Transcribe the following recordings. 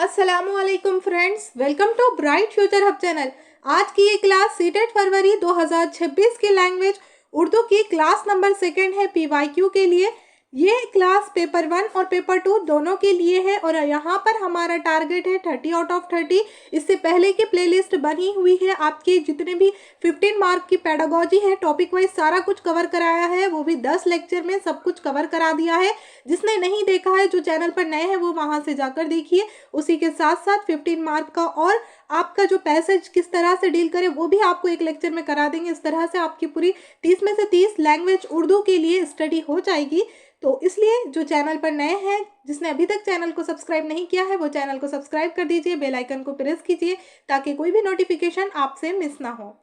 अस्सलामुअलैकुम friends, welcome to bright future hub channel. आज की ये क्लास सीटेट फरवरी 2026 की लैंग्वेज उर्दू की क्लास नंबर 2 है पीवाईक्यू के लिए। ये क्लास पेपर 1 और पेपर 2 दोनों के लिए है और यहाँ पर हमारा टारगेट है 30 आउट ऑफ 30। इससे पहले की प्लेलिस्ट बनी हुई है, आपके जितने भी 15 मार्क की पेडागोजी है टॉपिक वाइज सारा कुछ कवर कराया है, वो भी 10 लेक्चर में सब कुछ कवर करा दिया है। जिसने नहीं देखा है, जो चैनल पर नए हैं, वो वहाँ से जाकर देखिए। उसी के साथ साथ 15 मार्क का और आपका जो पैसेज किस तरह से डील करें वो भी आपको एक लेक्चर में करा देंगे। इस तरह से आपकी पूरी 30 में से 30 लैंग्वेज उर्दू के लिए स्टडी हो जाएगी। तो इसलिए जो चैनल पर नए हैं, जिसने अभी तक चैनल को सब्सक्राइब नहीं किया है, वो चैनल को सब्सक्राइब कर दीजिए, बेल आइकन को प्रेस कीजिए ताकि कोई भी नोटिफिकेशन आपसे मिस ना हो।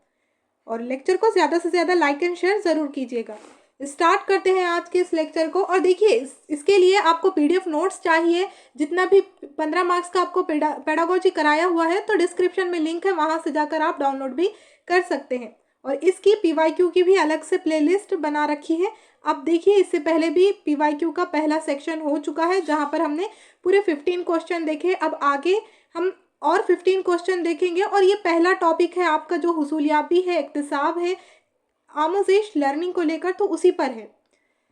और लेक्चर को ज़्यादा से ज़्यादा लाइक एंड शेयर ज़रूर कीजिएगा। स्टार्ट करते हैं आज के इस लेक्चर को। और देखिए, इसके लिए आपको पीडीएफ नोट्स चाहिए। जितना भी 15 मार्क्स का आपको पेडागोजी कराया हुआ है, तो डिस्क्रिप्शन में लिंक है, वहाँ से जाकर आप डाउनलोड भी कर सकते हैं। और इसकी पीवाईक्यू की भी अलग से प्लेलिस्ट बना रखी है। अब देखिए, इससे पहले भी पीवाईक्यू का पहला सेक्शन हो चुका है, जहाँ पर हमने पूरे 15 क्वेश्चन देखे। अब आगे हम और 15 क्वेश्चन देखेंगे। और ये पहला टॉपिक है आपका जो हुसूलियाबी है, इक्तिसाब है, आमोज़ेश लर्निंग को लेकर, तो उसी पर है।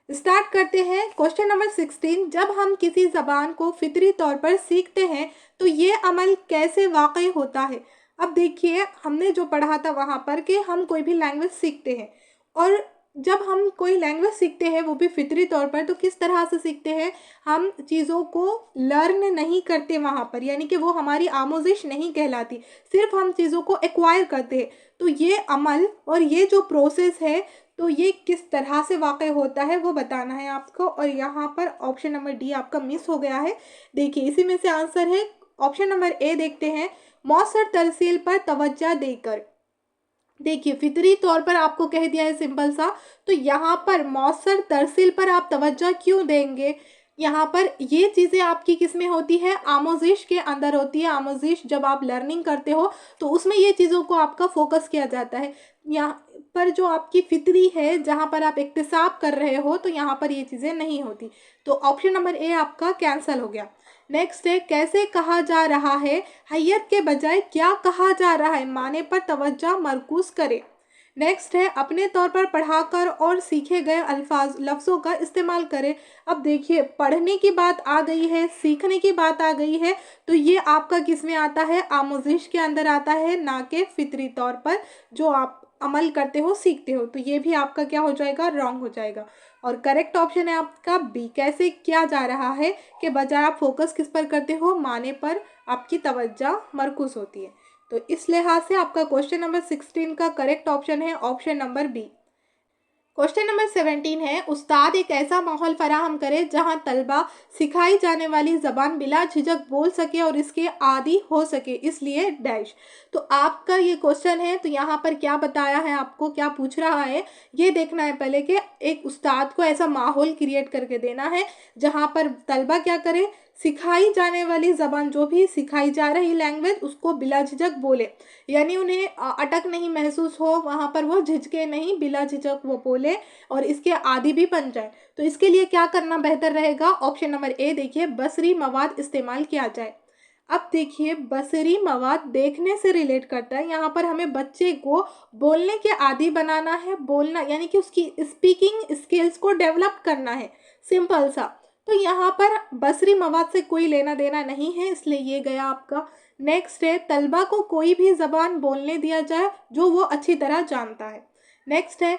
स्टार्ट करते हैं। क्वेश्चन नंबर 16, जब हम किसी ज़बान को फितरी तौर पर सीखते हैं तो ये अमल कैसे वाक़ई होता है। अब देखिए, हमने जो पढ़ा था वहाँ पर कि हम कोई भी लैंग्वेज सीखते हैं, और जब हम कोई लैंग्वेज सीखते हैं वो भी फितरी तौर पर, तो किस तरह से सीखते हैं। हम चीज़ों को लर्न नहीं करते वहाँ पर, यानी कि वो हमारी आमोज़ेश नहीं कहलाती, सिर्फ हम चीज़ों को एक्वायर करते हैं। तो ये अमल और ये जो प्रोसेस है, तो ये किस तरह से वाक़ई होता है वो बताना है आपको। और यहाँ पर ऑप्शन नंबर डी आपका मिस हो गया है। देखिए, इसी में से आंसर है ऑप्शन नंबर ए। देखते हैं, मौसर तरसील पर तवज्जो देकर। देखिए, फितरी तौर पर आपको कह दिया है सिंपल सा, तो यहाँ पर मौसर तरसील पर आप तवज्जो क्यों देंगे। यहाँ पर ये चीज़ें आपकी किस में होती है, आमोज़ेश के अंदर होती है। आमोज़ेश जब आप लर्निंग करते हो तो उसमें ये चीज़ों को आपका फोकस किया जाता है। यहाँ पर जो आपकी फितरी है, जहाँ पर आप इक्तिसाब कर रहे हो, तो यहाँ पर ये चीज़ें नहीं होती। तो ऑप्शन नंबर ए आपका कैंसिल हो गया। नेक्स्ट है, कैसे कहा जा रहा है, हैयत के बजाय क्या कहा जा रहा है, माने पर तवज्जो मरकूज करें। नेक्स्ट है, अपने तौर पर पढ़ाकर और सीखे गए लफ्ज़ों का इस्तेमाल करें। अब देखिए, पढ़ने की बात आ गई है, सीखने की बात आ गई है, तो ये आपका किस में आता है, आमोज़ेश के अंदर आता है, ना कि फितरी तौर पर जो आप अमल करते हो, सीखते हो। तो ये भी आपका क्या हो जाएगा, रॉन्ग हो जाएगा। और करेक्ट ऑप्शन है आपका बी, कैसे किया जा रहा है के बजाय आप फोकस किस पर करते हो, माने पर आपकी तवज्जो मरकूज होती है। तो इस लिहाज से आपका क्वेश्चन नंबर 16 का करेक्ट ऑप्शन है option number B. Question number 17 है, उस्ताद एक ऐसा माहौल फराहम करे जहां तलबा सिखाई जाने वाली ज़बान बिला झिझक बोल सके और इसके आदी हो सके, इसलिए डैश। तो आपका ये क्वेश्चन है, तो यहाँ पर क्या बताया है, आपको क्या पूछ रहा है, ये देखना है पहले कि एक उस्ताद को ऐसा माहौल क्रिएट करके देना है जहाँ पर तलबा क्या करे, सिखाई जाने वाली ज़बान, जो भी सिखाई जा रही लैंग्वेज, उसको बिला झिझक बोले, यानी उन्हें अटक नहीं महसूस हो, वहाँ पर वो झिझके नहीं, बिला झिझक वो बोले और इसके आदी भी बन जाए। तो इसके लिए क्या करना बेहतर रहेगा, ऑप्शन नंबर ए देखिए, बसरी मवाद इस्तेमाल किया जाए। अब देखिए, बसरी मवाद देखने से रिलेट करता है। यहाँ पर हमें बच्चे को बोलने के आदी बनाना है, बोलना यानी कि उसकी स्पीकिंग स्किल्स को डेवलप करना है, सिंपल सा। तो यहाँ पर बसरी मवाद से कोई लेना देना नहीं है, इसलिए ये गया आपका। नेक्स्ट है, तलबा को कोई भी ज़बान बोलने दिया जाए जो वो अच्छी तरह जानता है। नेक्स्ट है,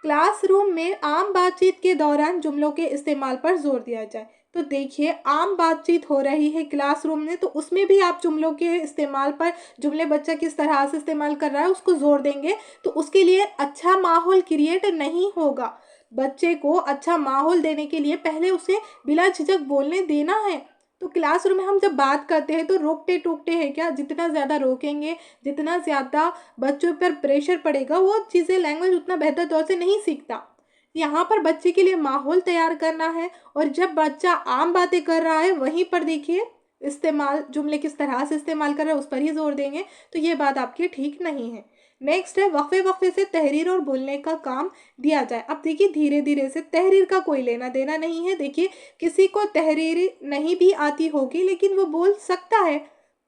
क्लासरूम में आम बातचीत के दौरान जुमलों के इस्तेमाल पर जोर दिया जाए। तो देखिए, आम बातचीत हो रही है क्लासरूम में, तो उसमें भी आप जुमलों के इस्तेमाल पर, जुमले बच्चा किस तरह से इस्तेमाल कर रहा है उसको जोर देंगे, तो उसके लिए अच्छा माहौल क्रिएट नहीं होगा। बच्चे को अच्छा माहौल देने के लिए पहले उसे बिला झिझक बोलने देना है। तो क्लासरूम में हम जब बात करते हैं तो रोकते टोकते हैं क्या, जितना ज़्यादा रोकेंगे, जितना ज़्यादा बच्चों पर प्रेशर पड़ेगा, वो चीज़ें लैंग्वेज उतना बेहतर तौर से नहीं सीखता। यहाँ पर बच्चे के लिए माहौल तैयार करना है, और जब बच्चा आम बातें कर रहा है वहीं पर देखिए इस्तेमाल, जुमले किस तरह से इस्तेमाल कर रहा है उस पर ही जोर देंगे, तो ये बात आपकी ठीक नहीं है। नेक्स्ट है, वक्फे वक्फे से तहरीर और बोलने का काम दिया जाए। अब देखिए, धीरे धीरे से, तहरीर का कोई लेना देना नहीं है। देखिए, किसी को तहरीर नहीं भी आती होगी लेकिन वो बोल सकता है,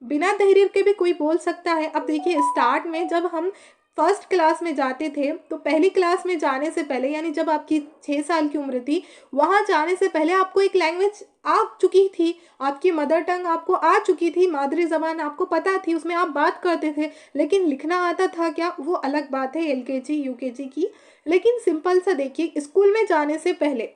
बिना तहरीर के भी कोई बोल सकता है। अब देखिए स्टार्ट में जब हम फर्स्ट क्लास में जाते थे तो पहली क्लास में जाने से पहले यानी जब आपकी 6 साल की उम्र थी, वहाँ जाने से पहले आपको एक लैंग्वेज आ चुकी थी, आपकी मदर टंग आपको आ चुकी थी, मादरी ज़बान आपको पता थी, उसमें आप बात करते थे। लेकिन लिखना आता था क्या, वो अलग बात है एलकेजी यूकेजी की। लेकिन सिंपल सा देखिए, स्कूल में जाने से पहले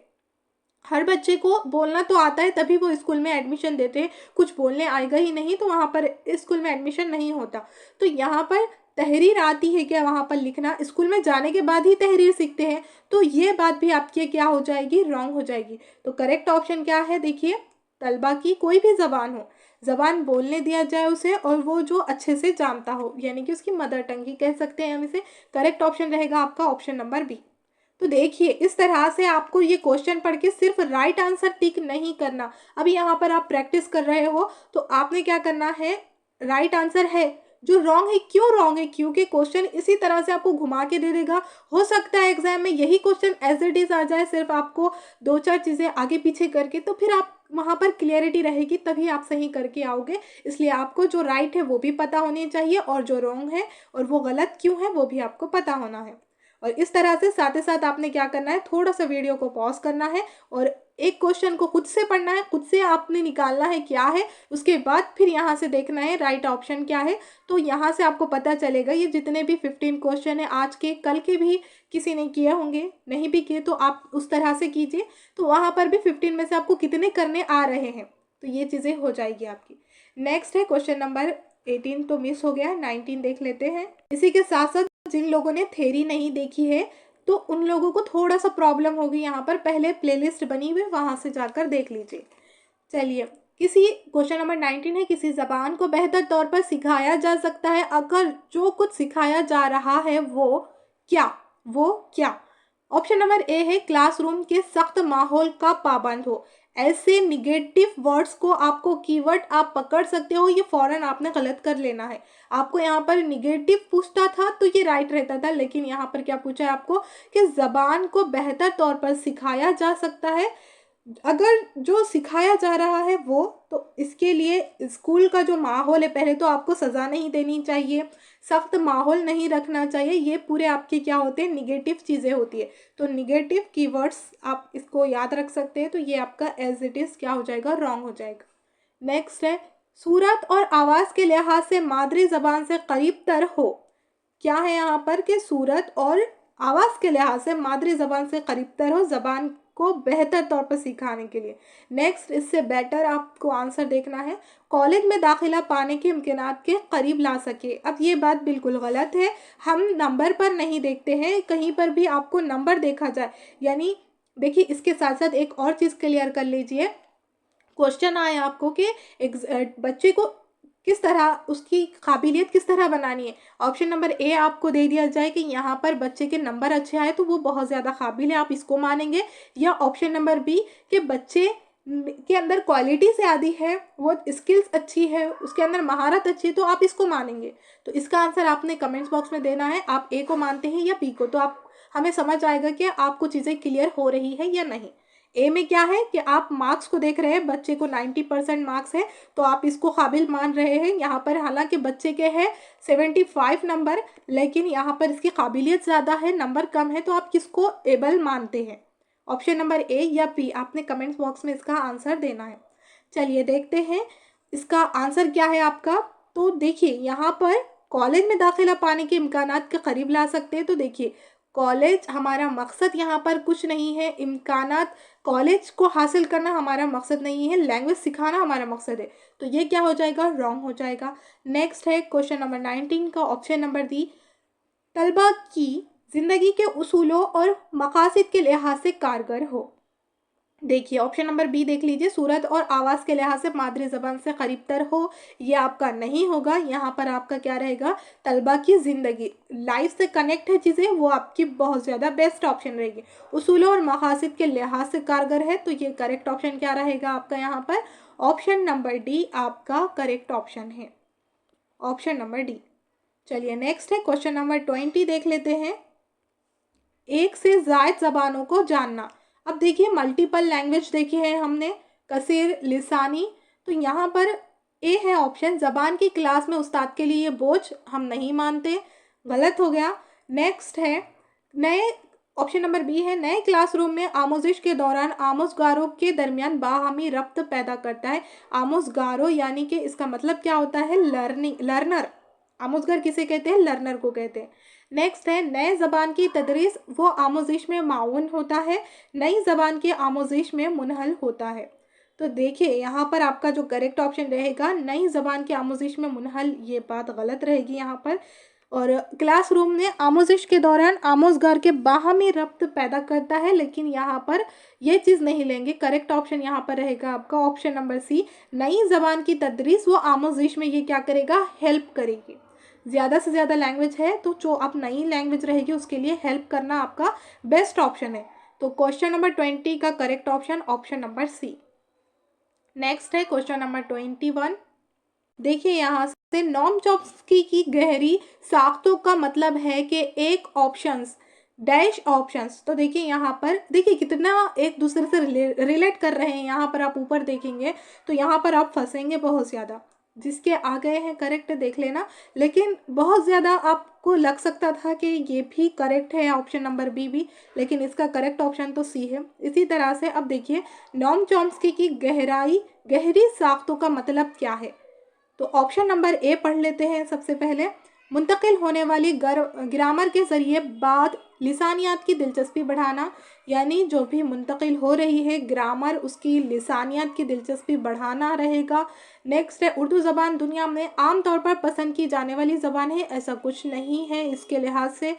हर बच्चे को बोलना तो आता है, तभी वो स्कूल में एडमिशन देते हैं। कुछ बोलने आएगा ही नहीं तो वहाँ पर स्कूल में एडमिशन नहीं होता। तो यहाँ पर तहरीर आती है क्या, वहाँ पर लिखना स्कूल में जाने के बाद ही तहरीर सीखते हैं, तो ये बात भी आपकी क्या हो जाएगी, रॉन्ग हो जाएगी। तो करेक्ट ऑप्शन क्या है, देखिए तलबा की कोई भी ज़बान हो, ज़बान बोलने दिया जाए उसे और वो जो अच्छे से जानता हो, यानी कि उसकी मदर टंग की कह सकते हैं हम इसे। करेक्ट ऑप्शन रहेगा आपका ऑप्शन नंबर बी। तो देखिए इस तरह से आपको ये क्वेश्चन पढ़ के सिर्फ राइट आंसर टिक नहीं करना। अभी यहाँ पर आप प्रैक्टिस कर रहे हो तो आपने क्या करना है, राइट आंसर है जो रॉन्ग है। क्यों रॉन्ग है, क्योंकि क्वेश्चन इसी तरह से आपको घुमा के दे देगा। हो सकता है एग्जाम में यही क्वेश्चन एज इट इज आ जाए, सिर्फ आपको 2-4 चीज़ें आगे पीछे करके, तो फिर आप वहाँ पर क्लियरिटी रहेगी, तभी आप सही करके आओगे। इसलिए आपको जो राइट है वो भी पता होनी चाहिए और जो रॉन्ग है और वो गलत क्यों है वो भी आपको पता होना है। और इस तरह से साथ ही साथ आपने क्या करना है, थोड़ा सा वीडियो को पॉज करना है और एक क्वेश्चन को खुद से पढ़ना है, खुद से आपने निकालना है क्या है, उसके बाद फिर यहाँ से देखना है राइट ऑप्शन क्या है। तो यहाँ से आपको पता चलेगा। ये जितने भी 15 क्वेश्चन है आज के, कल के भी किसी ने किए होंगे, नहीं भी किए तो आप उस तरह से कीजिए, तो वहाँ पर भी 15 में से आपको कितने करने आ रहे हैं, तो ये चीज़ें हो जाएगी आपकी। नेक्स्ट है क्वेश्चन नंबर 18 तो मिस हो गया, 19 देख लेते हैं। इसी के साथ साथ जिन लोगों ने थ्योरी नहीं देखी है तो उन लोगों को थोड़ा सा प्रॉब्लम होगी, यहाँ पर पहले प्लेलिस्ट बनी हुई वहाँ से जाकर देख लीजिए। चलिए, किसी क्वेश्चन नंबर 19 है, किसी ज़बान को बेहतर तौर पर सिखाया जा सकता है अगर जो कुछ सिखाया जा रहा है वो क्या। ऑप्शन नंबर ए है क्लासरूम के सख्त माहौल का पाबंद हो। ऐसे निगेटिव वर्ड्स को आपको कीवर्ड आप पकड़ सकते हो, ये फौरन आपने गलत कर लेना है। आपको यहाँ पर निगेटिव पूछता था तो ये राइट रहता था, लेकिन यहाँ पर क्या पूछा है आपको कि ज़बान को बेहतर तौर पर सिखाया जा सकता है अगर जो सिखाया जा रहा है वो, तो इसके लिए स्कूल का जो माहौल है, पहले तो आपको सज़ा नहीं देनी चाहिए, सख्त माहौल नहीं रखना चाहिए, ये पूरे आपके क्या होते हैं, निगेटिव चीज़ें होती है। तो निगेटिव कीवर्ड्स आप इसको याद रख सकते हैं, तो ये आपका एज इट इज़ क्या हो जाएगा, रॉन्ग हो जाएगा। नेक्स्ट है सूरत और आवाज़ के लिहाज से मादरी ज़बान से करीब तर हो। क्या है यहाँ पर कि सूरत और आवाज़ के लिहाज से मादरी ज़बान से करीब तर हो, ज़बान को बेहतर तौर पर सिखाने के लिए। नेक्स्ट, इससे बेटर आपको आंसर देखना है, कॉलेज में दाखिला पाने के इम्कानात के करीब ला सके। अब ये बात बिल्कुल गलत है, हम नंबर पर नहीं देखते हैं, कहीं पर भी आपको नंबर देखा जाए। यानी देखिए इसके साथ साथ एक और चीज़ क्लियर कर लीजिए, क्वेश्चन आए आपको कि एक बच्चे को किस तरह, उसकी काबिलियत किस तरह बनानी है। ऑप्शन नंबर ए आपको दे दिया जाए कि यहाँ पर बच्चे के नंबर अच्छे आए तो वो बहुत ज़्यादा काबिल है, आप इसको मानेंगे। या ऑप्शन नंबर बी कि बच्चे के अंदर क्वालिटी से आदि है, वो स्किल्स अच्छी है, उसके अंदर महारत अच्छी है, तो आप इसको मानेंगे। तो इसका आंसर आपने कमेंट्स बॉक्स में देना है, आप ए को मानते हैं या बी को, तो आप हमें समझ आएगा कि आपको चीज़ें क्लियर हो रही है या नहीं। ए में क्या है कि आप मार्क्स को देख रहे हैं, बच्चे को 90% मार्क्स है तो आप इसको काबिल मान रहे हैं। यहाँ पर हालांकि बच्चे के हैं 75 नंबर, लेकिन यहाँ पर इसकी काबिलियत ज़्यादा है, नंबर कम है, तो आप किसको एबल मानते हैं। ऑप्शन नंबर ए या बी, आपने कमेंट्स बॉक्स में इसका आंसर देना है। चलिए देखते हैं इसका आंसर क्या है आपका। तो देखिए यहाँ पर कॉलेज में दाखिला पाने के इम्कानात के करीब ला सकते हैं, तो देखिए कॉलेज हमारा मकसद यहाँ पर कुछ नहीं है, इम्कानात कॉलेज को हासिल करना हमारा मकसद नहीं है, लैंग्वेज सिखाना हमारा मकसद है, तो ये क्या हो जाएगा, रॉन्ग हो जाएगा। नेक्स्ट है क्वेश्चन नंबर 19 का ऑप्शन नंबर डी, तलबा की ज़िंदगी के उसूलों और मकासद के लिहाज से कारगर हो। देखिए ऑप्शन नंबर बी देख लीजिए, सूरत और आवाज़ के लिहाज से मादरी ज़बान से करीब तर हो, ये आपका नहीं होगा। यहाँ पर आपका क्या रहेगा, तलबा की ज़िंदगी, लाइफ से कनेक्ट है चीज़ें, वो आपकी बहुत ज़्यादा बेस्ट ऑप्शन रहेगी। उसूलों और मकासद के लिहाज से कारगर है, तो ये करेक्ट ऑप्शन क्या रहेगा आपका, यहाँ पर ऑप्शन नंबर डी आपका करेक्ट ऑप्शन है, ऑप्शन नंबर डी। चलिए नेक्स्ट है क्वेश्चन नंबर 20 देख लेते हैं, एक से ज़ायद ज़बानों को जानना। अब देखिए मल्टीपल लैंग्वेज देखी है हमने, कसीर, लिसानी, तो यहाँ पर ए है ऑप्शन, ज़बान की क्लास में उस्ताद के लिए ये बोझ हम नहीं मानते, गलत हो गया। नेक्स्ट है नए, ऑप्शन नंबर बी है, नए क्लासरूम में आमोजिश के दौरान आमोजगारों के दरमियान बाहमी रब्त पैदा करता है। आमोजगारों यानी कि इसका मतलब क्या होता है, लर्नर। आमोजगार किसे कहते हैं, लर्नर को कहते हैं। नेक्स्ट है नए ज़बान की तदरीस वो आमोजिश में माउन होता है, नई ज़बान की आमोजिश में मुनहल होता है। तो देखिए यहाँ पर आपका जो करेक्ट ऑप्शन रहेगा नई ज़बान की आमोजिश में मुनहल, ये बात गलत रहेगी यहाँ पर। और क्लासरूम में आमोजिश के दौरान आमोजगार के बाहमी रब्त पैदा करता है, लेकिन यहाँ पर ये चीज़ नहीं लेंगे। करेक्ट ऑप्शन यहाँ पर रहेगा आपका ऑप्शन नंबर सी, नई ज़बान की तदरीस वो आमोजिश में ये क्या करेगा, हेल्प करेगी। ज़्यादा से ज़्यादा लैंग्वेज है तो जो आप नई लैंग्वेज रहेगी उसके लिए हेल्प करना आपका बेस्ट ऑप्शन है। तो क्वेश्चन नंबर 20 का correct option option number C. Next है क्वेश्चन नंबर 21। देखिए यहाँ से नॉम चॉम्स्की की गहरी साख्तों का मतलब है कि एक ऑप्शंस डैश ऑप्शंस। तो देखिए यहाँ पर देखिए कितना एक दूसरे से रिलेट कर रहे हैं। यहाँ पर आप ऊपर देखेंगे तो यहाँ पर आप फंसेंगे बहुत ज़्यादा। जिसके आ गए हैं करेक्ट देख लेना, लेकिन बहुत ज़्यादा आपको लग सकता था कि ये भी करेक्ट है ऑप्शन नंबर बी भी, लेकिन इसका करेक्ट ऑप्शन तो सी है। इसी तरह से अब देखिए नॉम चॉम्स्की की गहरी साख्तों का मतलब क्या है। तो ऑप्शन नंबर ए पढ़ लेते हैं सबसे पहले, मुंतकिल होने वाली ग्रामर के ज़रिए बाद लिसानियात की दिलचस्पी बढ़ाना, यानी जो भी मुंतकिल हो रही है ग्रामर उसकी लिसानियात की दिलचस्पी बढ़ाना रहेगा। नेक्स्ट है उर्दू ज़बान दुनिया में आम तौर पर पसंद की जाने वाली ज़बान है, ऐसा कुछ नहीं है इसके लिहाज से।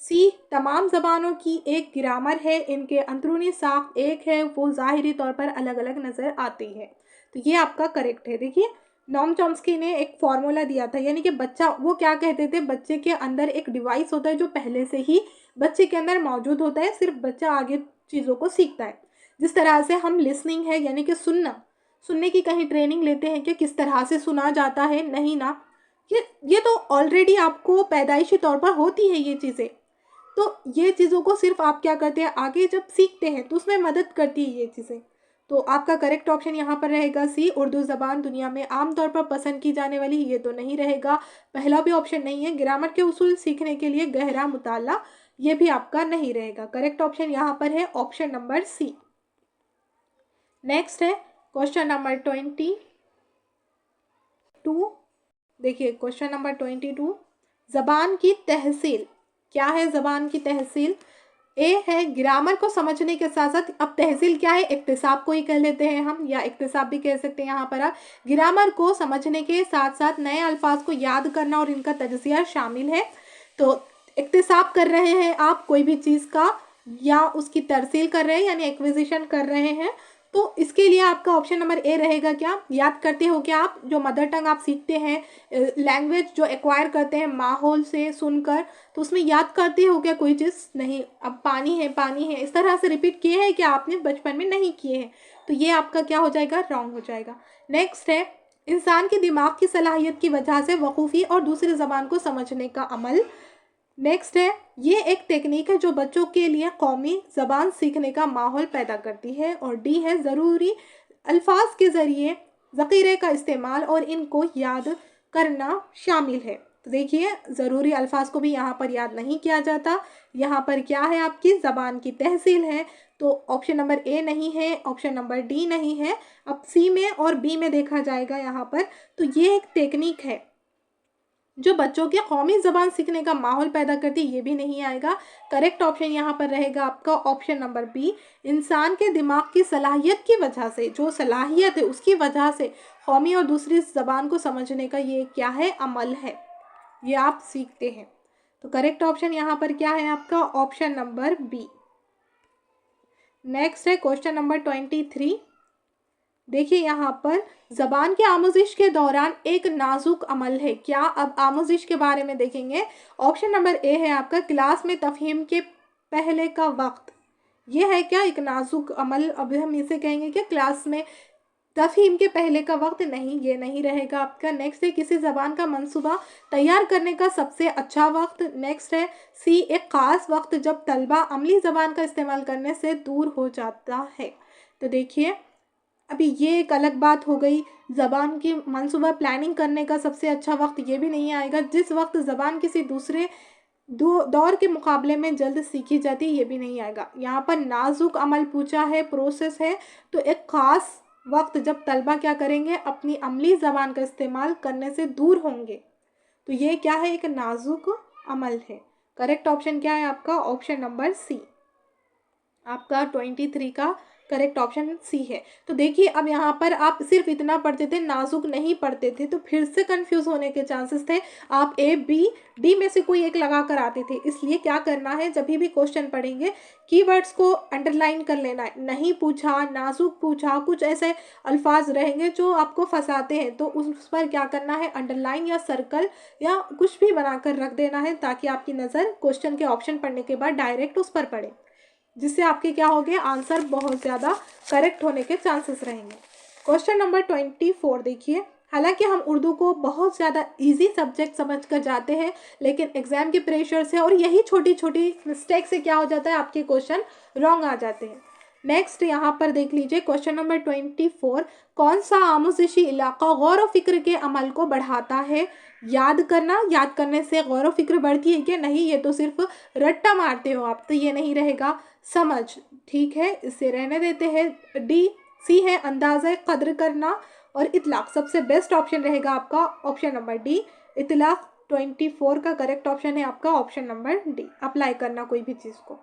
सी तमाम ज़बानों की एक ग्रामर है, इनके अंदरूनी साख एक है, वो ज़ाहिरी तौर पर अलग अलग नज़र आती है। तो ये आपका करेक्ट है। देखिए नॉम चॉम्स्की ने एक फॉर्मूला दिया था, यानी कि बच्चा, वो क्या कहते थे, बच्चे के अंदर एक डिवाइस होता है जो पहले से ही बच्चे के अंदर मौजूद होता है, सिर्फ बच्चा आगे चीज़ों को सीखता है। जिस तरह से हम लिसनिंग है यानी कि सुनने की कहीं ट्रेनिंग लेते हैं कि किस तरह से सुना जाता है, नहीं ना, ये तो ऑलरेडी आपको पैदाइशी तौर पर होती है ये चीज़ें। तो ये चीज़ों को सिर्फ आप क्या करते हैं, आगे जब सीखते हैं तो उसमें मदद करती है ये चीज़ें। तो आपका करेक्ट ऑप्शन यहाँ पर रहेगा सी, उर्दू ज़बान दुनिया में आमतौर पर पसंद की जाने वाली, ये तो नहीं रहेगा। पहला भी ऑप्शन नहीं है, ग्रामर के उसूल सीखने के लिए गहरा मुताला, ये भी आपका नहीं रहेगा। करेक्ट ऑप्शन यहाँ पर है ऑप्शन नंबर सी। नेक्स्ट है क्वेश्चन नंबर 22। देखिए क्वेश्चन नंबर 22, ज़बान की तहसील क्या है। ज़बान की तहसील ए है ग्रामर को समझने के साथ साथ, अब तहसील क्या है, इक्तिसाब को ही कह लेते हैं हम, या इक्तिसाब भी कह सकते हैं। यहाँ पर आप ग्रामर को समझने के साथ साथ नए अल्फाज को याद करना और इनका तजज़िया शामिल है। तो इक्तिसाब कर रहे हैं आप कोई भी चीज़ का, या उसकी तरसील कर रहे हैं यानी एक्विजिशन कर रहे हैं, तो इसके लिए आपका ऑप्शन नंबर ए रहेगा। क्या याद करते हो क्या आप, जो मदर टंग आप सीखते हैं, लैंग्वेज जो एक्वायर करते हैं माहौल से सुनकर, तो उसमें याद करते हो क्या कोई चीज़, नहीं। अब पानी है इस तरह से रिपीट किए हैं क्या आपने बचपन में, नहीं किए हैं, तो ये आपका क्या हो जाएगा, रॉन्ग हो जाएगा। नेक्स्ट है इंसान के दिमाग की सलाहियत की वजह से वकूफ़ी और दूसरी ज़बान को समझने का अमल। नेक्स्ट है ये एक टेक्निक है जो बच्चों के लिए कौमी ज़बान सीखने का माहौल पैदा करती है। और डी है ज़रूरी अल्फाज के ज़रिए ज़ख़ीरे का इस्तेमाल और इनको याद करना शामिल है। तो देखिए ज़रूरी अल्फाज को भी यहाँ पर याद नहीं किया जाता, यहाँ पर क्या है आपकी ज़बान की तहसील है। तो ऑप्शन नंबर ए नहीं है, ऑप्शन नंबर डी नहीं है, अब सी में और बी में देखा जाएगा यहाँ पर। तो ये एक टेक्निक है जो बच्चों के कौमी ज़बान सीखने का माहौल पैदा करती है, ये भी नहीं आएगा। करेक्ट ऑप्शन यहाँ पर रहेगा आपका ऑप्शन नंबर बी, इंसान के दिमाग की सलाहियत की वजह से, जो सलाहियत है उसकी वजह से कौमी और दूसरी ज़बान को समझने का ये क्या है, अमल है, ये आप सीखते हैं। तो करेक्ट ऑप्शन यहाँ पर क्या है आपका ऑप्शन नंबर बी। नेक्स्ट है क्वेश्चन नंबर 23। देखिए यहाँ पर ज़बान की आमोजिश के दौरान एक नाजुक अमल है क्या। अब आमोजिश के बारे में देखेंगे। ऑप्शन नंबर ए है आपका क्लास में तफहीम के पहले का वक्त, ये है क्या एक नाजुक अमल। अब हम इसे कहेंगे कि क्लास में तफहीम के पहले का वक्त, नहीं, ये नहीं रहेगा आपका। नेक्स्ट है किसी ज़बान का मंसूबा तैयार करने का सबसे अच्छा वक्त। नेक्स्ट है सी एक ख़ास वक्त जब तलबा अमली ज़बान का इस्तेमाल करने से दूर हो जाता है। तो देखिए अभी ये एक अलग बात हो गई। ज़बान की मनसूबा प्लानिंग करने का सबसे अच्छा वक्त ये भी नहीं आएगा। जिस वक्त ज़बान किसी दूसरे दौर के मुकाबले में जल्द सीखी जाती है, ये भी नहीं आएगा। यहाँ पर नाजुक अमल पूछा है, प्रोसेस है, तो एक ख़ास वक्त जब तलबा क्या करेंगे, अपनी अमली ज़बान का इस्तेमाल करने से दूर होंगे। तो ये क्या है, एक नाजुक अमल है। करेक्ट ऑप्शन क्या है आपका, ऑप्शन नंबर सी। आपका 23 का करेक्ट ऑप्शन सी है। तो देखिए अब यहाँ पर आप सिर्फ इतना पढ़ते थे, नाजुक नहीं पढ़ते थे, तो फिर से कंफ्यूज होने के चांसेस थे। आप ए बी डी में से कोई एक लगा कर आते थे। इसलिए क्या करना है, जब भी क्वेश्चन पढ़ेंगे कीवर्ड्स को अंडरलाइन कर लेना है। नहीं पूछा, नाजुक पूछा, कुछ ऐसे अल्फाज रहेंगे जो आपको फंसाते हैं, तो उस पर क्या करना है, अंडरलाइन या सर्कल या कुछ भी बनाकर रख देना है, ताकि आपकी नज़र क्वेश्चन के ऑप्शन पढ़ने के बाद डायरेक्ट उस पर पड़े, जिससे आपके क्या होंगे, आंसर बहुत ज़्यादा करेक्ट होने के चांसेस रहेंगे। क्वेश्चन नंबर 24 देखिए। हालांकि हम उर्दू को बहुत ज़्यादा इजी सब्जेक्ट समझ कर जाते हैं, लेकिन एग्जाम के प्रेशर से और यही छोटी छोटी मिस्टेक से क्या हो जाता है, आपके क्वेश्चन रॉन्ग आ जाते हैं। नेक्स्ट यहाँ पर देख लीजिए क्वेश्चन नंबर 24। कौन सा आमोजिशी इलाका गौर व फिक्र के अमल को बढ़ाता है। याद करना, याद करने से गौर व फिक्र बढ़ती है क्या, नहीं, ये तो सिर्फ रट्टा मारते हो आप, तो ये नहीं रहेगा। समझ, ठीक है, इसे रहने देते हैं। डी सी है अंदाज़ा कद्र करना। और इतलाक, सबसे बेस्ट ऑप्शन रहेगा आपका ऑप्शन नंबर डी, इतलाक। 24 का करेक्ट ऑप्शन है आपका ऑप्शन नंबर डी, अप्लाई करना कोई भी चीज़ को।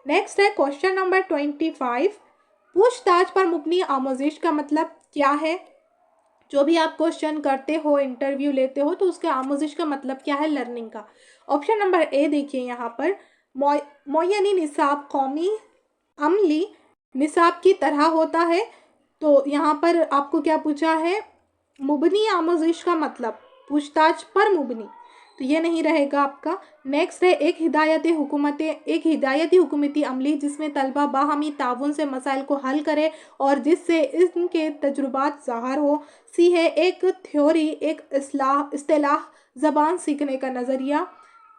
नेक्स्ट है क्वेश्चन नंबर 25। पूछताछ पर मुबनी आमोजिश का मतलब क्या है। जो भी आप क्वेश्चन करते हो, इंटरव्यू लेते हो, तो उसके आमोजिश का मतलब क्या है, लर्निंग का। ऑप्शन नंबर ए देखिए यहाँ पर, मोयनी निसाब कौमी अमली निसाब की तरह होता है। तो यहाँ पर आपको क्या पूछा है, मुबनी आमोजिश का मतलब पूछताछ पर मुबनी, तो ये नहीं रहेगा आपका। नेक्स्ट है एक हिदायती हुकूमती अमली जिसमें तलबा बाहमी ताउन से मसाइल को हल करे और जिससे इनके तजुर्बात ज़ाहिर हो। सी है एक थ्योरी, एक इस्तेलाह, ज़बान सीखने का नज़रिया,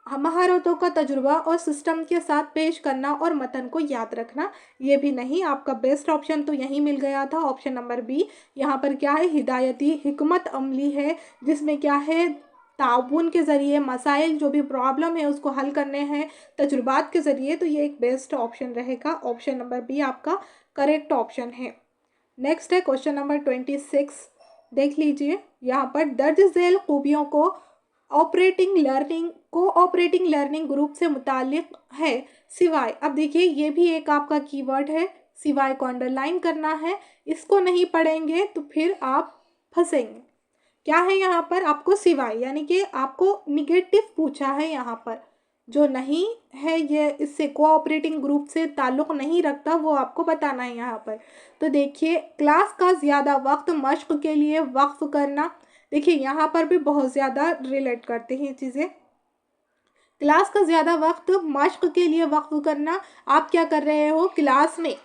महारतों का तजुर्बा और सिस्टम के साथ पेश करना और मतन को याद रखना। ये भी नहीं, आपका बेस्ट ऑप्शन तो यहीं मिल गया था, ऑप्शन नंबर बी। यहाँ पर क्या है, हिदायती हिकमत अमली है, जिसमें क्या है, ताउन के ज़रिए मसाइल जो भी प्रॉब्लम है उसको हल करने हैं तजुर्बात के ज़रिए। तो ये एक बेस्ट ऑप्शन रहेगा, ऑप्शन नंबर बी आपका करेक्ट ऑप्शन है। नेक्स्ट है क्वेश्चन नंबर 26। देख लीजिए यहाँ पर, दर्ज झेल खूबियों को ऑपरेटिंग लर्निंग ग्रुप से मुताल्लिक है सिवाय। अब देखिए ये भी एक आपका कीवर्ड है, सिवाय को अंडरलाइन करना है। इसको नहीं पढ़ेंगे तो फिर आप फंसेंगे। क्या है यहाँ पर, आपको सिवाय यानी कि आपको निगेटिव पूछा है यहाँ पर, जो नहीं है ये इससे कोऑपरेटिंग ग्रुप से ताल्लुक़ नहीं रखता, वो आपको बताना है यहाँ पर। तो देखिए क्लास का ज़्यादा वक्त मश्क के लिए वक्फ करना। देखिए यहाँ पर भी बहुत ज़्यादा रिलेट करते हैं चीज़ें। क्लास का ज़्यादा वक्त मश्क के लिए वक्फ करना, आप क्या कर रहे हो, क्लास में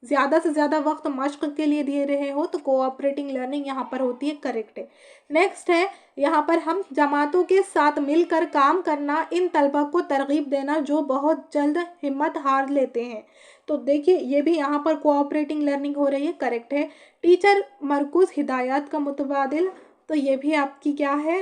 ज़्यादा से ज़्यादा वक्त मश्क के लिए दे रहे हो, तो कोऑपरेटिंग लर्निंग यहाँ पर होती है, करेक्ट है। नेक्स्ट है यहाँ पर, हम जमातों के साथ मिलकर काम करना, इन तलबा को तरगीब देना जो बहुत जल्द हिम्मत हार लेते हैं। तो देखिए ये भी यहाँ पर कोऑपरेटिंग लर्निंग हो रही है, करेक्ट है। टीचर मरकूज़ हिदायत का मुतबादिल, तो ये भी आपकी क्या है,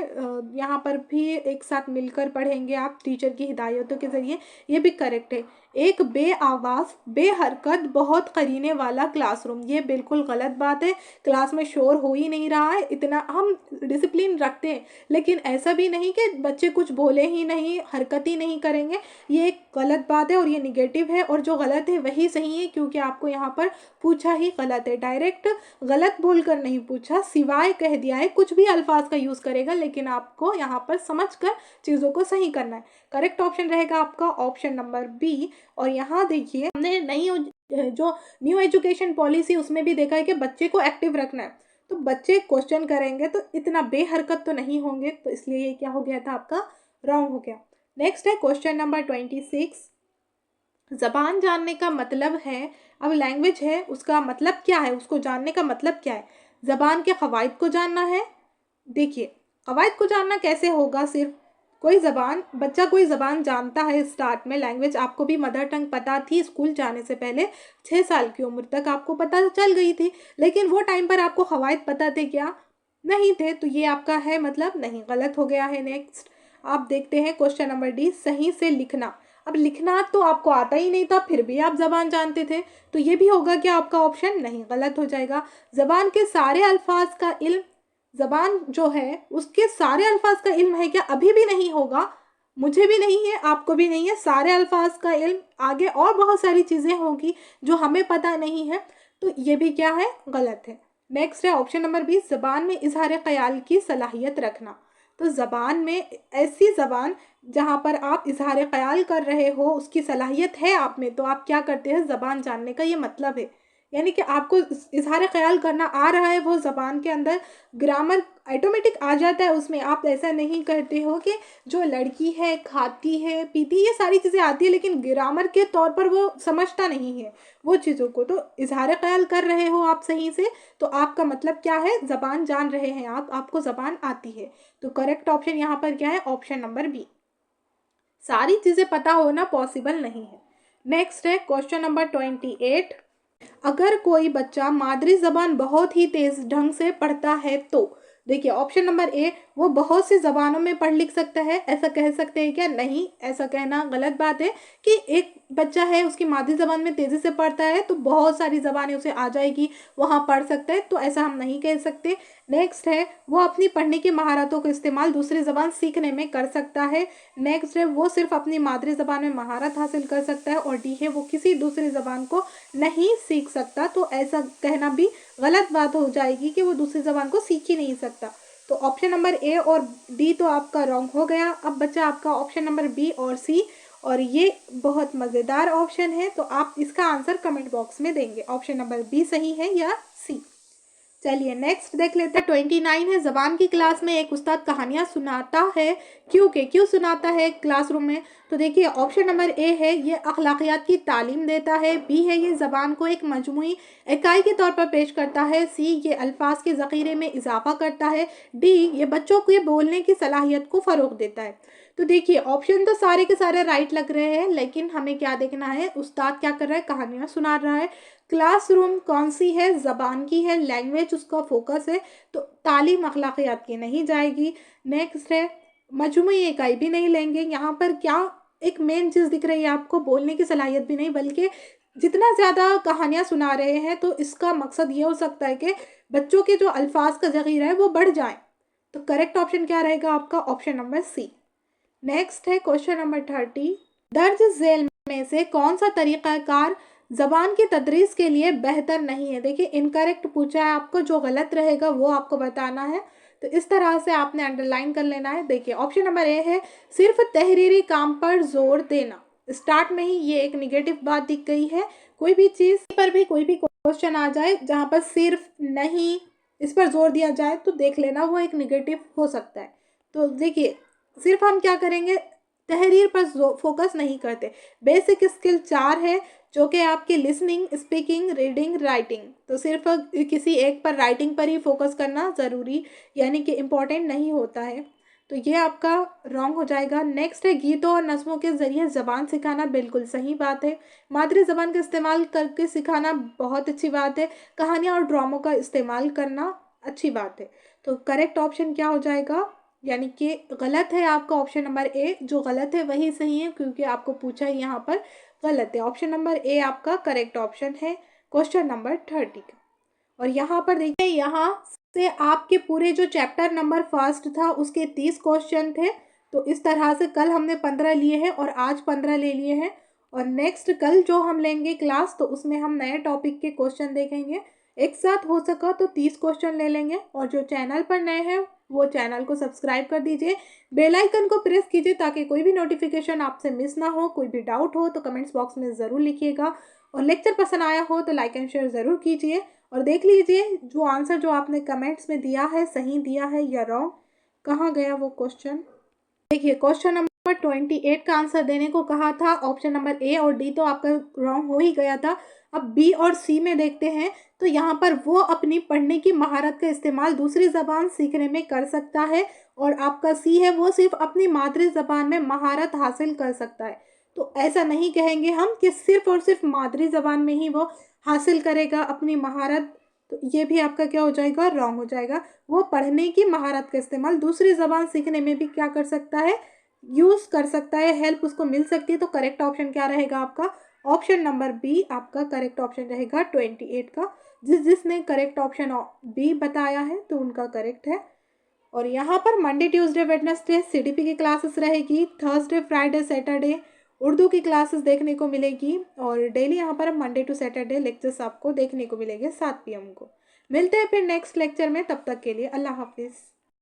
यहाँ पर भी एक साथ मिलकर पढ़ेंगे आप टीचर की हिदायतों के ज़रिए, ये भी करेक्ट है। एक बे आवाज़ बेहरकत बहुत करीने वाला क्लासरूम, ये बिल्कुल गलत बात है। क्लास में शोर हो ही नहीं रहा है, इतना हम डिसिप्लिन रखते हैं, लेकिन ऐसा भी नहीं कि बच्चे कुछ बोले ही नहीं, हरकत ही नहीं करेंगे, ये एक गलत बात है और ये निगेटिव है। और जो गलत है वही सही है, क्योंकि आपको यहाँ पर पूछा ही गलत है, डायरेक्ट गलत बोलकर नहीं पूछा, सिवाय कह दिया है, कुछ भी अल्फाज का यूज़ करेगा, लेकिन आपको यहाँ पर समझकर चीज़ों को सही करना है। करेक्ट ऑप्शन रहेगा आपका ऑप्शन नंबर बी। और यहाँ देखिए हमने जो न्यू एजुकेशन पॉलिसी उसमें भी देखा है कि बच्चे को एक्टिव रखना है, तो बच्चे क्वेश्चन करेंगे तो इतना बेहरकत तो नहीं होंगे, तो इसलिए ये क्या हो गया था, आपका रॉन्ग हो गया। नेक्स्ट है क्वेश्चन नंबर 26। ज़बान जानने का मतलब है, अब लैंग्वेज है उसका मतलब क्या है, उसको जानने का मतलब क्या है, ज़बान के क़वाइद को जानना है। देखिए क़वाइद को जानना कैसे होगा, सिर्फ बच्चा कोई ज़बान जानता है स्टार्ट में, लैंग्वेज आपको भी मदर टंग पता थी स्कूल जाने से पहले, 6 साल की उम्र तक आपको पता चल गई थी, लेकिन वो टाइम पर आपको कवायद पता थे क्या? नहीं थे। तो ये आपका है मतलब नहीं, गलत हो गया है। नेक्स्ट आप देखते हैं क्वेश्चन नंबर डी, सही से लिखना। अब लिखना तो आपको आता ही नहीं था, फिर भी आप ज़बान जानते थे, तो ये भी होगा क्या आपका ऑप्शन? नहीं, गलत हो जाएगा। ज़बान के सारे अल्फाज का इल्म, ज़बान जो है उसके सारे अल्फाज का इल्म है क्या? अभी भी नहीं होगा, मुझे भी नहीं है, आपको भी नहीं है। सारे अल्फाज का इल्म, आगे और बहुत सारी चीज़ें होंगी जो हमें पता नहीं है, तो ये भी क्या है? गलत है। नेक्स्ट है ऑप्शन नंबर बी, ज़बान में इजहार ख्याल की सलाहियत रखना। तो ज़बान में, ऐसी ज़बान जहाँ पर आप इजहार ख्याल कर रहे हो उसकी सलाहियत है आप में, तो आप क्या करते हैं? ज़बान जानने का ये मतलब है, यानी कि आपको इजहार ख्याल करना आ रहा है, वो ज़बान के अंदर ग्रामर ऑटोमेटिक आ जाता है उसमें। आप ऐसा नहीं करते हो कि जो लड़की है खाती है पीती, ये सारी चीज़ें आती है लेकिन ग्रामर के तौर पर वो समझता नहीं है वो चीज़ों को। तो इजहार ख्याल कर रहे हो आप सही से, तो आपका मतलब क्या है? ज़बान जान रहे हैं आप, आपको ज़बान आती है। तो करेक्ट ऑप्शन यहाँ पर क्या है? Option number B. सारी चीज़ें पता होना पॉसिबल नहीं है। नेक्स्ट है क्वेश्चन नंबर 28, अगर कोई बच्चा मादरी ज़बान बहुत ही तेज़ ढंग से पढ़ता है तो, देखिए ऑप्शन नंबर ए, वो बहुत सी ज़बानों में पढ़ लिख सकता है, ऐसा कह सकते हैं क्या? नहीं, ऐसा कहना गलत बात है कि एक बच्चा है उसकी मादरी ज़बान में तेज़ी से पढ़ता है तो बहुत सारी ज़बानें उसे आ जाएगी, वहाँ पढ़ सकता है, तो ऐसा हम नहीं कह सकते। नेक्स्ट है वो अपनी पढ़ने की महारतों का इस्तेमाल दूसरी ज़बान सीखने में कर सकता है। नेक्स्ट है वो सिर्फ अपनी मादरी ज़बान में महारत हासिल कर सकता है। और डी है वो किसी दूसरी ज़बान को नहीं सीख सकता, तो ऐसा कहना भी गलत बात हो जाएगी कि वो दूसरी ज़बान को सीख ही नहीं सकता। तो ऑप्शन नंबर ए और डी तो आपका रॉन्ग हो गया। अब बचा आपका ऑप्शन नंबर बी और सी, और ये बहुत मज़ेदार ऑप्शन है, तो आप इसका आंसर कमेंट बॉक्स में देंगे, ऑप्शन नंबर बी सही है या सी। चलिए नेक्स्ट देख लेते हैं। 29 है, ज़बान की क्लास में एक उस्ताद कहानियाँ सुनाता है, क्यों सुनाता है क्लासरूम में? तो देखिए ऑप्शन नंबर ए है ये अखलाकियात की तालीम देता है, बी है ये ज़बान को एक मजमूई इकाई के तौर पर पेश करता है, सी ये अल्फाज के ज़ख़ीरे में इजाफा करता है, डी ये बच्चों के बोलने की सलाहियत को फ़रोग़ देता है। तो देखिए ऑप्शन तो सारे के सारे राइट लग रहे हैं, लेकिन हमें क्या देखना है? उस्ताद क्या कर रहा है? कहानियाँ सुना रहा है। क्लासरूम कौन सी है? ज़बान की है, लैंग्वेज उसका फोकस है, तो तालीम अखलाकियात की नहीं जाएगी। नेक्स्ट है मजमूई इकाई भी नहीं लेंगे। यहाँ पर क्या एक मेन चीज़ दिख रही है आपको? बोलने की सलाहियत भी नहीं, बल्कि जितना ज़्यादा कहानियाँ सुना रहे हैं तो इसका मकसद ये हो सकता है कि बच्चों के जो अल्फाज का ज़ख़ीरा है वो बढ़ जाए। तो करेक्ट ऑप्शन क्या रहेगा आपका? Option number C. नेक्स्ट है क्वेश्चन नंबर 30, दर्ज झेल में से कौन सा तरीक़ाकार ज़बान की तदरीस के लिए बेहतर नहीं है? देखिए इनकरेक्ट पूछा है आपको, जो गलत रहेगा वो आपको बताना है, तो इस तरह से आपने अंडरलाइन कर लेना है। देखिए ऑप्शन नंबर ए है सिर्फ तहरीरी काम पर जोर देना। स्टार्ट में ही ये एक निगेटिव बात दिख गई है। कोई भी चीज़ पर भी कोई भी क्वेश्चन आ जाए जहाँ पर सिर्फ नहीं इस पर जोर दिया जाए तो देख लेना वो एक निगेटिव हो सकता है। तो देखिए सिर्फ हम क्या करेंगे? तहरीर पर फोकस नहीं करते। बेसिक स्किल 4 है जो कि आपकी लिसनिंग, स्पीकिंग, रीडिंग, राइटिंग, तो सिर्फ किसी एक पर राइटिंग पर ही फोकस करना ज़रूरी यानी कि इम्पॉर्टेंट नहीं होता है, तो ये आपका रॉन्ग हो जाएगा। नेक्स्ट है गीतों और नज़्मों के ज़रिए ज़बान सिखाना, बिल्कुल सही बात है। मादरी ज़बान का इस्तेमाल करके सिखाना बहुत अच्छी बात है। कहानियाँ और ड्रामों का इस्तेमाल करना अच्छी बात है। तो करेक्ट ऑप्शन क्या हो जाएगा? यानी कि गलत है आपका ऑप्शन नंबर ए, जो गलत है वही सही है क्योंकि आपको पूछा है यहाँ पर गलत है। ऑप्शन नंबर ए आपका करेक्ट ऑप्शन है क्वेश्चन नंबर 30 का। और यहाँ पर देखिए यहाँ से आपके पूरे जो चैप्टर नंबर फर्स्ट था उसके 30 क्वेश्चन थे, तो इस तरह से कल हमने 15 लिए हैं और आज 15 ले लिए हैं। और नेक्स्ट कल जो हम लेंगे क्लास तो उसमें हम नए टॉपिक के क्वेश्चन देखेंगे। एक साथ हो सका तो 30 क्वेश्चन ले लेंगे। और जो चैनल पर नए हैं वो चैनल को सब्सक्राइब कर दीजिए, बेल आइकन को प्रेस कीजिए ताकि कोई भी नोटिफिकेशन आपसे मिस ना हो। कोई भी डाउट हो तो कमेंट्स बॉक्स में ज़रूर लिखिएगा, और लेक्चर पसंद आया हो तो लाइक एंड शेयर ज़रूर कीजिए। और देख लीजिए जो आंसर जो आपने कमेंट्स में दिया है सही दिया है या रॉन्ग, कहाँ गया वो क्वेश्चन। देखिए क्वेश्चन नंबर 28 का आंसर देने को कहा था ऑप्शन नंबर ए और डी, तो आपका रॉन्ग हो ही गया था। अब बी और सी में देखते हैं तो यहाँ पर वो अपनी पढ़ने की महारत का इस्तेमाल दूसरी ज़बान सीखने में कर सकता है, और आपका सी है वो सिर्फ अपनी मादरी ज़बान में महारत हासिल कर सकता है। तो ऐसा नहीं कहेंगे हम कि सिर्फ और सिर्फ मादरी ज़बान में ही वो हासिल करेगा अपनी महारत, तो ये भी आपका क्या हो जाएगा, रॉन्ग हो जाएगा। वो पढ़ने की महारत का इस्तेमाल दूसरी ज़बान सीखने में भी क्या कर सकता है, यूज़ कर सकता है, हेल्प उसको मिल सकती है। तो करेक्ट ऑप्शन क्या रहेगा आपका, ऑप्शन नंबर बी आपका करेक्ट ऑप्शन रहेगा 28 का। जिसने करेक्ट ऑप्शन बी बताया है तो उनका करेक्ट है। और यहाँ पर मंडे ट्यूसडे वेडनेसडे सीडीपी की क्लासेस रहेगी, थर्सडे फ्राइडे सैटरडे उर्दू की क्लासेस देखने को मिलेगी, और डेली यहाँ पर मंडे टू सैटरडे लेक्चर्स आपको देखने को मिलेंगे 7 PM को। मिलते हैं फिर नेक्स्ट लेक्चर में, तब तक के लिए अल्लाह हाफिज़।